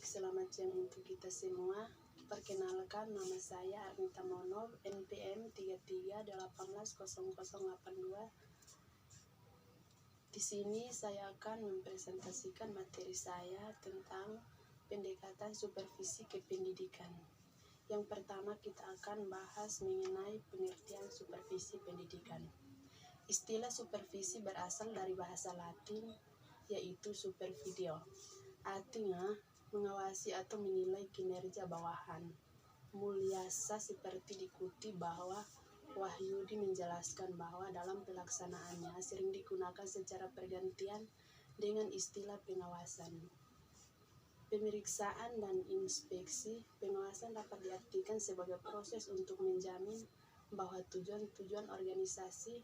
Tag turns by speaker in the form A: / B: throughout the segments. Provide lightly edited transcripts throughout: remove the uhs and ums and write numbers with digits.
A: baik, selamat siang untuk kita semua. Perkenalkan, nama saya Arnita Mono, NPM 33180082. Di sini saya akan mempresentasikan materi saya tentang pendekatan supervisi kependidikan. Yang pertama, kita akan bahas mengenai pengertian supervisi pendidikan. Istilah supervisi berasal dari bahasa Latin, yaitu supervideo. Artinya, mengawasi atau menilai kinerja bawahan. Mulyasa seperti dikutip bahwa Wahyudi menjelaskan bahwa dalam pelaksanaannya sering digunakan secara pergantian dengan istilah pengawasan. Pemeriksaan dan inspeksi. Pengawasan dapat diartikan sebagai proses untuk menjamin bahwa tujuan-tujuan organisasi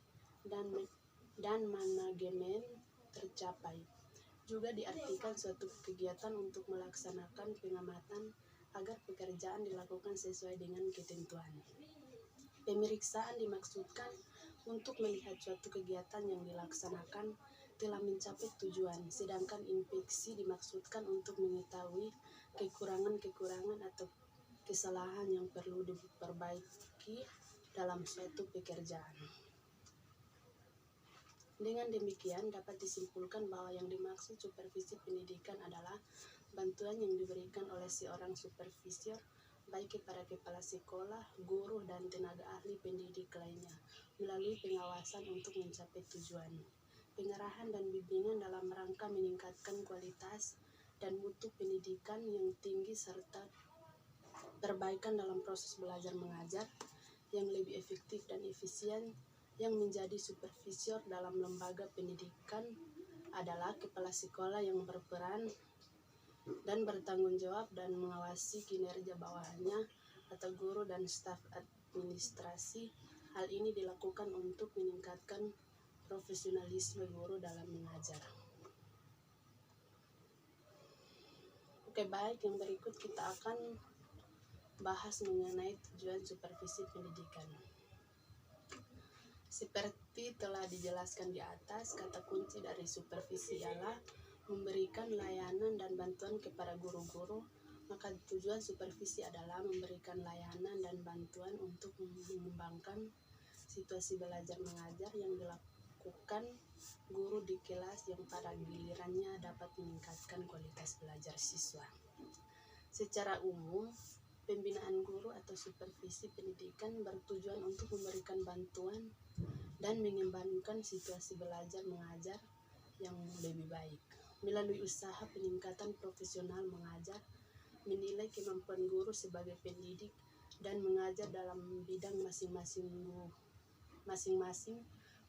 A: dan manajemen tercapai. Juga diartikan suatu kegiatan untuk melaksanakan pengamatan agar pekerjaan dilakukan sesuai dengan ketentuan. Pemeriksaan dimaksudkan untuk melihat suatu kegiatan yang dilaksanakan telah mencapai tujuan, sedangkan inspeksi dimaksudkan untuk mengetahui kekurangan-kekurangan atau kesalahan yang perlu diperbaiki dalam suatu pekerjaan. Dengan demikian, dapat disimpulkan bahwa yang dimaksud supervisi pendidikan adalah bantuan yang diberikan oleh seorang supervisor, baik kepada kepala sekolah, guru, dan tenaga ahli pendidik lainnya, melalui pengawasan untuk mencapai tujuan. Pengarahan dan bimbingan dalam rangka meningkatkan kualitas dan mutu pendidikan yang tinggi serta perbaikan dalam proses belajar mengajar yang lebih efektif dan efisien. Yang menjadi supervisor dalam lembaga pendidikan adalah kepala sekolah yang berperan dan bertanggung jawab dan mengawasi kinerja bawahannya atau guru dan staf administrasi. Hal ini dilakukan untuk meningkatkan profesionalisme guru dalam mengajar. Oke, baik, yang berikut kita akan bahas mengenai tujuan supervisi pendidikan. Seperti telah dijelaskan di atas, kata kunci dari supervisi ialah memberikan layanan dan bantuan kepada guru-guru. Maka tujuan supervisi adalah memberikan layanan dan bantuan untuk mengembangkan situasi belajar mengajar yang dilakukan guru di kelas yang pada gilirannya dapat meningkatkan kualitas belajar siswa. Secara umum, pembinaan guru atau supervisi pendidikan bertujuan untuk memberikan bantuan dan mengembangkan situasi belajar mengajar yang lebih baik. Melalui usaha peningkatan profesional mengajar, menilai kemampuan guru sebagai pendidik, dan mengajar dalam bidang masing-masing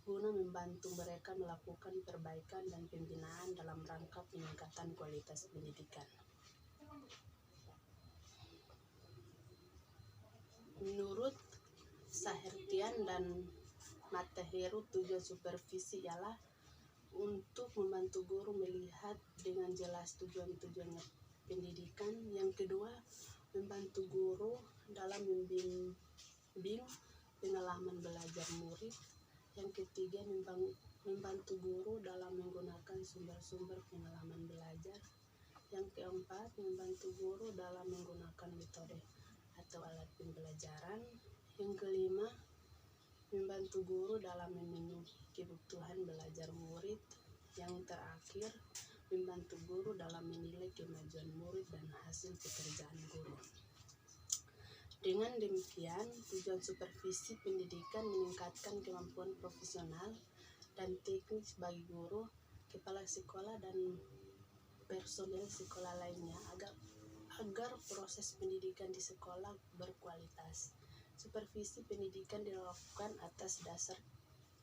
A: guna membantu mereka melakukan perbaikan dan pembinaan dalam rangka peningkatan kualitas pendidikan. Menurut Sahertian dan Mateheru, tujuan supervisi ialah untuk membantu guru melihat dengan jelas tujuan-tujuan pendidikan. Yang kedua, membantu guru dalam membimbing pengalaman belajar murid. Yang ketiga, membantu guru dalam menggunakan sumber-sumber pengalaman belajar. Yang keempat, membantu guru dalam menggunakan metode atau alat pembelajaran. Yang kelima, membantu guru dalam memenuhi kebutuhan belajar murid. Yang terakhir, membantu guru dalam menilai kemajuan murid dan hasil pekerjaan guru. Dengan demikian, tujuan supervisi pendidikan meningkatkan kemampuan profesional dan teknis bagi guru, kepala sekolah, dan personel sekolah lainnya agar proses pendidikan di sekolah berkualitas. Supervisi pendidikan dilakukan atas dasar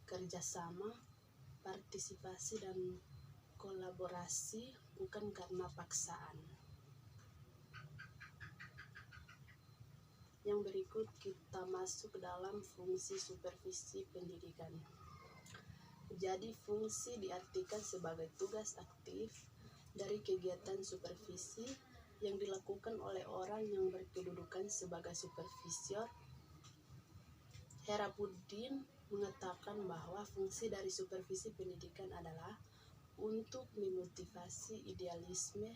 A: kerjasama, partisipasi, dan kolaborasi, bukan karena paksaan. Yang berikut kita masuk dalam fungsi supervisi pendidikan. Jadi, fungsi diartikan sebagai tugas aktif dari kegiatan supervisi yang dilakukan oleh orang yang berkedudukan sebagai supervisor. Herapuddin mengatakan bahwa fungsi dari supervisi pendidikan adalah untuk memotivasi idealisme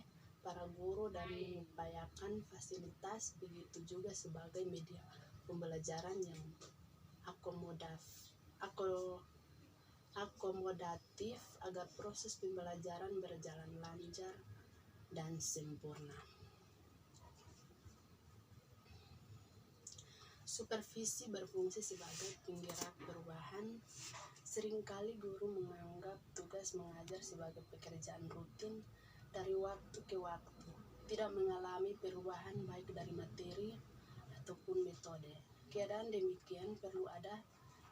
A: para guru dan mengupayakan fasilitas, begitu juga sebagai media pembelajaran yang akomodatif agar proses pembelajaran berjalan lancar dan sempurna. Supervisi berfungsi sebagai penggerak perubahan. Seringkali guru menganggap tugas mengajar sebagai pekerjaan rutin dari waktu ke waktu, tidak mengalami perubahan baik dari materi ataupun metode. Keadaan demikian perlu ada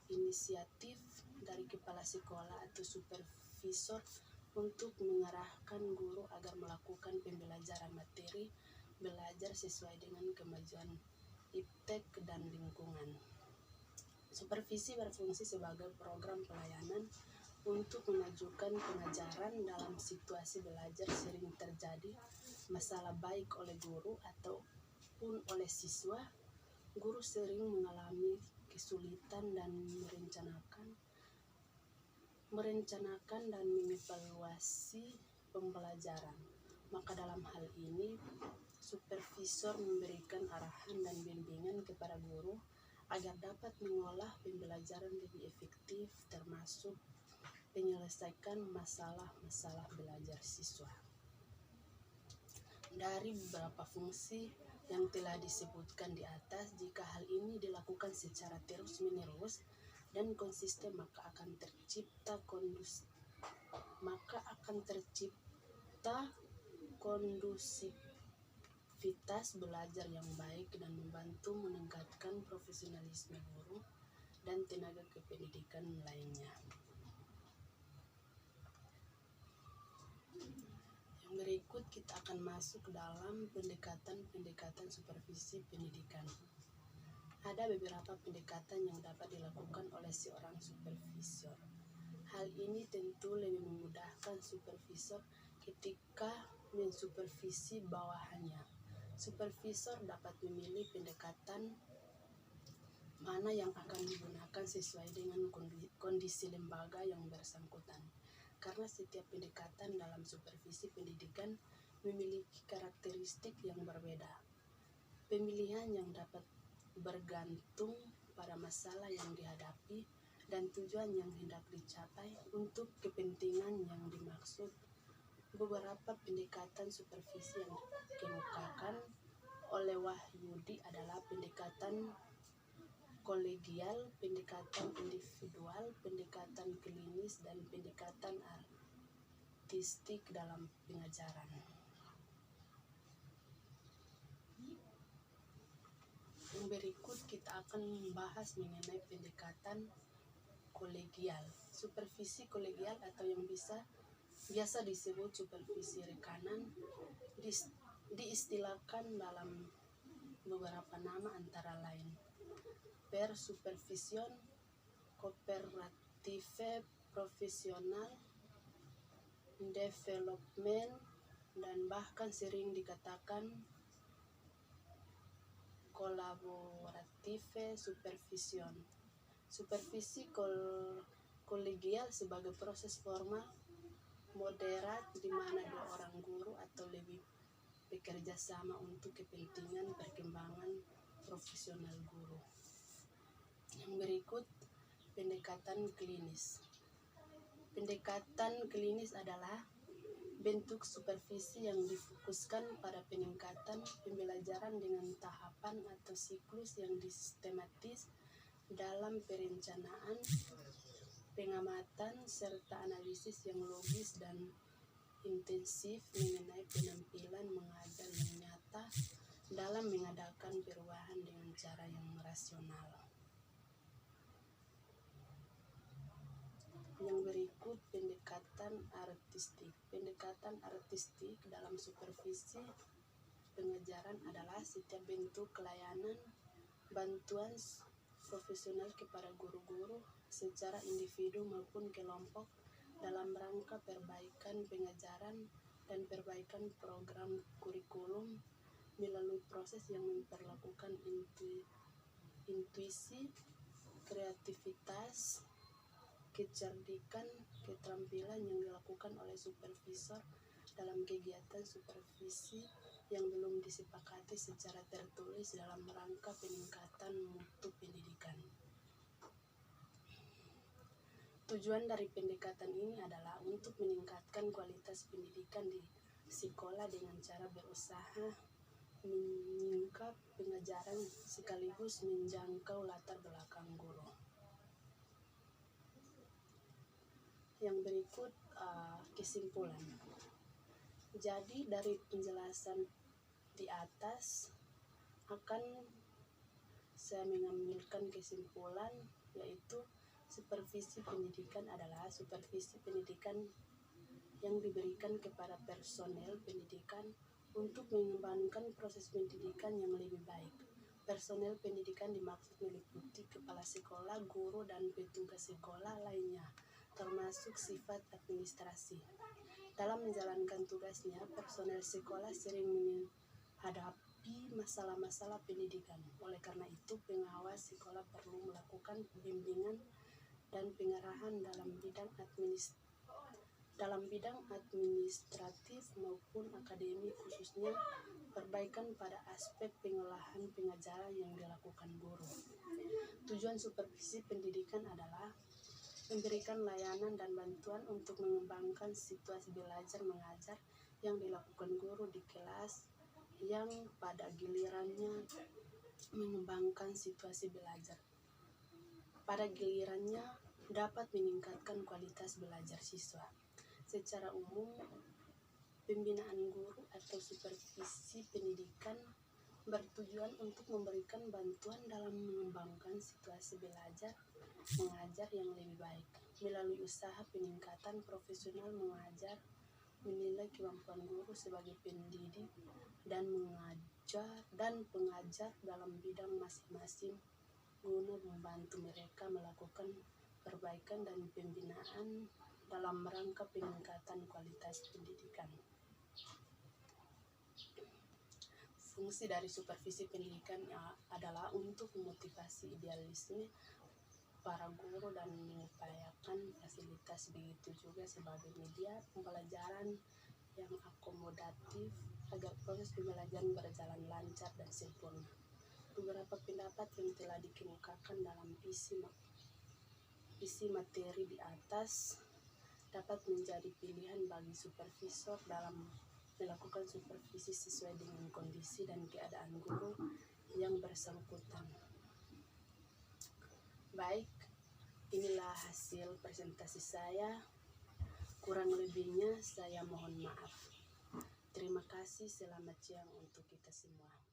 A: inisiatif dari kepala sekolah atau supervisor untuk mengarahkan guru agar melakukan pembelajaran materi belajar sesuai dengan kemajuan iptek dan lingkungan. Supervisi berfungsi sebagai program pelayanan untuk memajukan pengajaran. Dalam situasi belajar sering terjadi masalah baik oleh guru ataupun oleh siswa. Guru sering mengalami kesulitan dan merencanakan dan mengevaluasi pembelajaran. Maka dalam hal ini, supervisor memberikan arahan dan bimbingan kepada guru agar dapat mengolah pembelajaran lebih efektif, termasuk menyelesaikan masalah-masalah belajar siswa. Dari beberapa fungsi yang telah disebutkan di atas, jika hal ini dilakukan secara terus-menerus dan konsisten, maka akan tercipta kondusivitas belajar yang baik dan membantu meningkatkan profesionalisme guru dan tenaga kependidikan lainnya. Yang berikut kita akan masuk dalam pendekatan supervisi pendidikan. Ada beberapa pendekatan yang dapat dilakukan oleh seorang supervisor. Hal ini tentu lebih memudahkan supervisor ketika mensupervisi bawahannya. Supervisor dapat memilih pendekatan mana yang akan digunakan sesuai dengan kondisi lembaga yang bersangkutan. Karena setiap pendekatan dalam supervisi pendidikan memiliki karakteristik yang berbeda. Pemilihan yang dapat bergantung pada masalah yang dihadapi dan tujuan yang hendak dicapai untuk kepentingan yang dimaksud. Beberapa pendekatan supervisi yang dikemukakan oleh Wahyudi adalah pendekatan kolegial, pendekatan individual, pendekatan klinis, dan pendekatan artistik dalam pengajaran. Yang berikut kita akan membahas mengenai pendekatan kolegial. Supervisi kolegial atau yang biasa disebut supervisi rekanan diistilahkan dalam beberapa nama antara lain persupervision, kooperative profesional, development, dan bahkan sering dikatakan kolaborative supervision. Supervisi kolegial sebagai proses formal moderat di mana dua orang guru atau lebih bekerja sama untuk kepentingan perkembangan profesional guru. Yang berikut pendekatan klinis. Pendekatan klinis adalah bentuk supervisi yang difokuskan pada peningkatan pembelajaran dengan tahapan atau siklus yang sistematis dalam perencanaan, pengamatan, serta analisis yang logis dan intensif mengenai penampilan mengajar yang nyata dalam mengadakan perubahan dengan cara yang rasional. Yang berikut pendekatan artistik. Pendekatan artistik dalam supervisi pengajaran adalah setiap bentuk layanan bantuan profesional kepada guru-guru secara individu maupun kelompok dalam rangka perbaikan pengajaran dan perbaikan program kurikulum melalui proses yang memperlakukan intuisi, kreativitas, kecerdikan, keterampilan yang dilakukan oleh supervisor dalam kegiatan supervisi yang belum disepakati secara tertulis dalam rangka peningkatan mutu pendidikan. Tujuan dari pendekatan ini adalah untuk meningkatkan kualitas pendidikan di sekolah dengan cara berusaha menyingkap pengajaran sekaligus menjangkau latar belakang guru. Yang berikut kesimpulan. Jadi dari penjelasan di atas akan saya mengambilkan kesimpulan, yaitu supervisi pendidikan adalah supervisi pendidikan yang diberikan kepada personel pendidikan untuk mengembangkan proses pendidikan yang lebih baik. Personel pendidikan dimaksud meliputi kepala sekolah, guru, dan petugas sekolah lainnya, termasuk sifat administrasi. Dalam menjalankan tugasnya, personel sekolah sering menghadapi masalah-masalah pendidikan. Oleh karena itu, pengawas sekolah perlu melakukan bimbingan dan pengarahan dalam bidang administratif maupun akademik, khususnya perbaikan pada aspek pengolahan pengajaran yang dilakukan guru. Tujuan supervisi pendidikan adalah memberikan layanan dan bantuan untuk mengembangkan situasi belajar mengajar yang dilakukan guru di kelas, yang pada gilirannya mengembangkan situasi belajar pada gilirannya dapat meningkatkan kualitas belajar siswa. Secara umum, pembinaan guru atau supervisi pendidikan bertujuan untuk memberikan bantuan dalam mengembangkan situasi belajar mengajar yang lebih baik melalui usaha peningkatan profesional mengajar, menilai kemampuan guru sebagai pendidik dan pengajar dalam bidang masing-masing guna membantu mereka melakukan perbaikan dan pembinaan dalam rangka peningkatan kualitas pendidikan. Fungsi dari supervisi pendidikan adalah untuk memotivasi idealisme para guru dan mengupayakan fasilitas, begitu juga sebagai media pembelajaran yang akomodatif agar proses pembelajaran berjalan lancar dan sempurna. Beberapa pendapat yang telah dikemukakan dalam isi materi di atas dapat menjadi pilihan bagi supervisor dalam melakukan supervisi sesuai dengan kondisi dan keadaan guru yang bersangkutan. Baik, inilah hasil presentasi saya. Kurang lebihnya saya mohon maaf. Terima kasih, selamat siang untuk kita semua.